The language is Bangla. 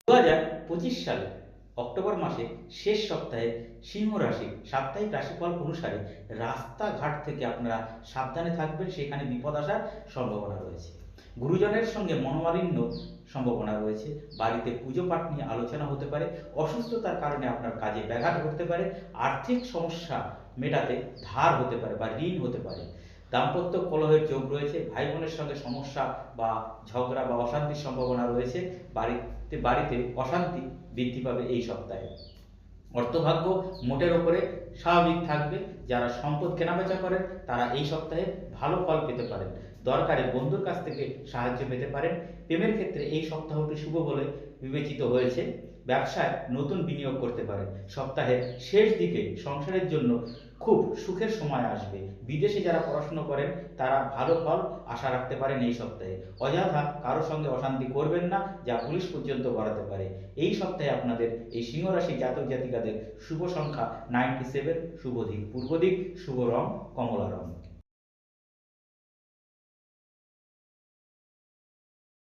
2025 সালে অক্টোবর মাসে শেষ সপ্তাহে সিংহ রাশি সাপ্তাহিক রাশিফল অনুসারে রাস্তাঘাট থেকে আপনারা সাবধানে থাকবেন, সেখানে বিপদ আসার সম্ভাবনা রয়েছে। গুরুজনের সঙ্গে মনোমালিন্য সম্ভাবনা রয়েছে। বাড়িতে পুজো পাঠ নিয়ে আলোচনা হতে পারে। অসুস্থতার কারণে আপনার কাজে ব্যাঘাত ঘটতে পারে। আর্থিক সমস্যা মেটাতে ধার হতে পারে বা ঋণ হতে পারে। দাম্পত্য কলহের যোগ রয়েছে। ভাই বোনের সঙ্গে সমস্যা বা ঝগড়া বা অশান্তির সম্ভাবনা রয়েছে। বাড়িতে অশান্তি বৃদ্ধি পাবে এই সপ্তাহে। অর্থভাগ্য মোটের ওপরে স্বাভাবিক থাকবে। যারা সম্পদ কেনাবেচা করেন তারা এই সপ্তাহে ভালো ফল পেতে পারেন। দরকারে বন্ধুর কাছ থেকে সাহায্য পেতে পারেন। প্রেমের ক্ষেত্রে এই সপ্তাহটি শুভ বলে বিবেচিত হয়েছে। ব্যবসায় নতুন বিনিয়োগ করতে পারেন। সপ্তাহের শেষ দিকে সংসারের জন্য খুব সুখের সময় আসবে। বিদেশে যারা পড়াশুনো করেন তারা ভালো ফল আশা রাখতে পারেন এই সপ্তাহে। অযথা কারো সঙ্গে অশান্তি করবেন না, যা পুলিশ পর্যন্ত বাড়াতে পারে। এই সপ্তাহে আপনাদের এই সিংহ রাশি জাতক জাতিকাদের শুভ সংখ্যা 97, শুভ দিক পূর্ব দিক, শুভ রং কমলা রং।